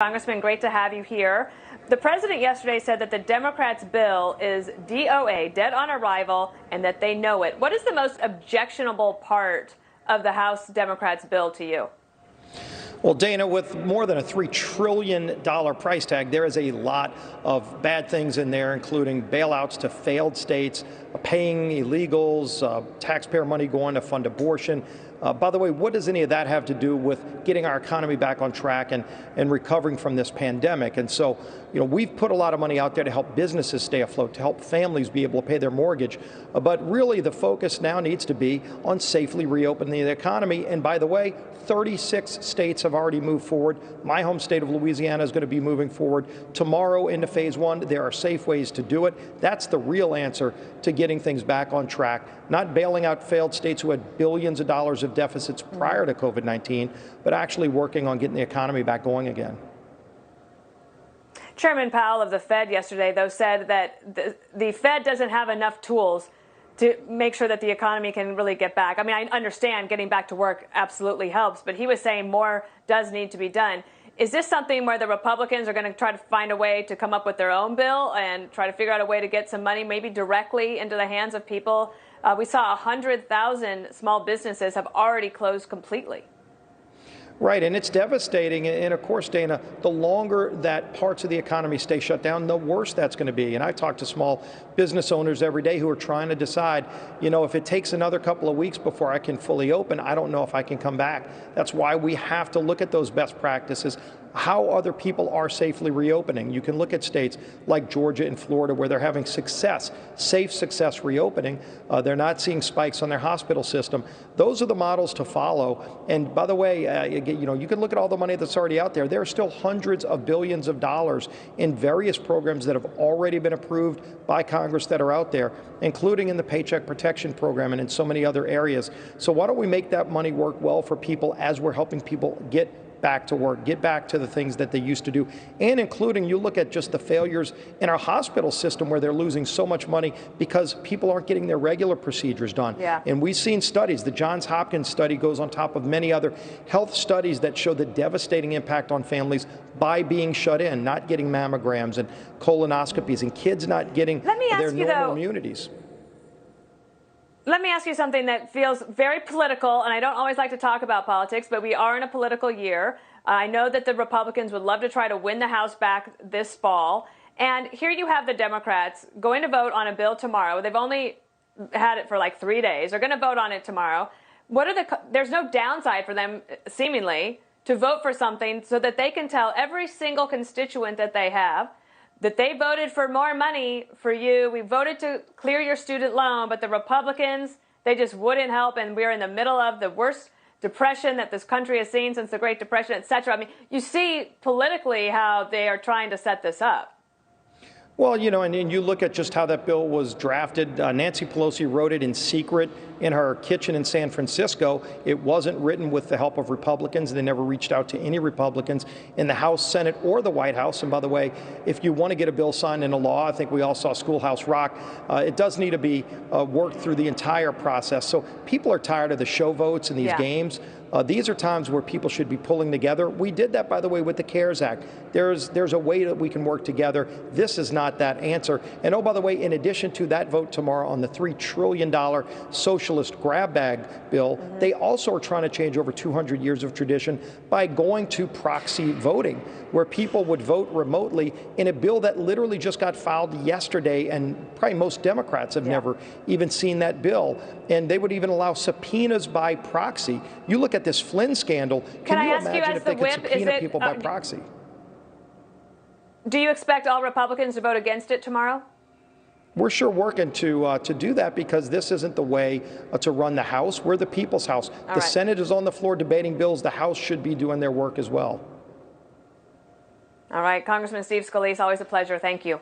Congressman, great to have you here. The president yesterday said that the Democrats' bill is DOA, dead on arrival, and that they know it. What is the most objectionable part of the House Democrats' bill to you? Well, Dana, with more than a $3 trillion price tag, there is a lot of bad things in there, including bailouts to failed states, paying illegals, taxpayer money going to fund abortion. By the way, what does any of that have to do with getting our economy back on track and recovering from this pandemic? And so, we've put a lot of money out there to help businesses stay afloat, to help families be able to pay their mortgage. But really, the focus now needs to be on safely reopening the economy. And by the way, 36 states have already moved forward. My home state of Louisiana is going to be moving forward tomorrow into phase one. There are safe ways to do it. That's the real answer to getting things back on track, not bailing out failed states who had billions of dollars of deficits prior to COVID-19, but actually working on getting the economy back going again. Chairman Powell of the Fed yesterday, though, said that the Fed doesn't have enough tools to make sure that the economy can really get back. I mean, I understand getting back to work absolutely helps, but he was saying more does need to be done. Is this something where the Republicans are going to try to find a way to come up with their own bill and try to figure out a way to get some money maybe directly into the hands of people? We saw 100,000 small businesses have already closed completely. Right, and it's devastating. And of course, Dana, the longer that parts of the economy stay shut down, the worse that's going to be. And I talk to small business owners every day who are trying to decide, if it takes another couple of weeks before I can fully open, I don't know if I can come back. That's why we have to look at those best practices, how other people are safely reopening. You can look at states like Georgia and Florida where they're having success, safe success reopening. They're not seeing spikes on their hospital system. Those are the models to follow. And by the way, you can look at all the money that's already out there. There are still hundreds of billions of dollars in various programs that have already been approved by Congress that are out there, including in the Paycheck Protection Program and in so many other areas. So why don't we make that money work well for people as we're helping people get back to work, get back to the things that they used to do, and including, you look at just the failures in our hospital system where they're losing so much money because people aren't getting their regular procedures done. Yeah. And we've seen studies, the Johns Hopkins study goes on top of many other health studies that show the devastating impact on families by being shut in, not getting mammograms and colonoscopies, and kids not getting their normal immunities. Let me ask you something that feels very political, and I don't always like to talk about politics, but we are in a political year. I know that the Republicans would love to try to win the House back this fall. And here you have the Democrats going to vote on a bill tomorrow. They've only had it for like 3 days. They're going to vote on it tomorrow. There's no downside for them, seemingly, to vote for something so that they can tell every single constituent that they have that they voted for more money for you. We voted to clear your student loan, but the Republicans, they just wouldn't help, and we're in the middle of the worst depression that this country has seen since the Great Depression, et cetera. I mean, you see politically how they are trying to set this up. Well, and you look at just how that bill was drafted. Nancy Pelosi wrote it in secret in her kitchen in San Francisco. It wasn't written with the help of Republicans. They never reached out to any Republicans in the House, Senate, or the White House. And by the way, if you want to get a bill signed into law, I think we all saw Schoolhouse Rock, it does need to be worked through the entire process. So people are tired of the show votes and these games. These are times where people should be pulling together. We did that, by the way, with the CARES Act. There's a way that we can work together. This is not that answer. And oh, by the way, in addition to that vote tomorrow on the $3 trillion socialist grab bag bill, they also are trying to change over 200 years of tradition by going to proxy voting, where people would vote remotely in a bill that literally just got filed yesterday, and probably most Democrats have never even seen that bill. And they would even allow subpoenas by proxy. You look at this Flynn scandal. Can you imagine if they could subpoena people by proxy? Do you expect all Republicans to vote against it tomorrow? We're sure working to do that, because this isn't the way to run the House. We're the people's House. The Senate is on the floor debating bills. The House should be doing their work as well. All right. Congressman Steve Scalise, always a pleasure. Thank you.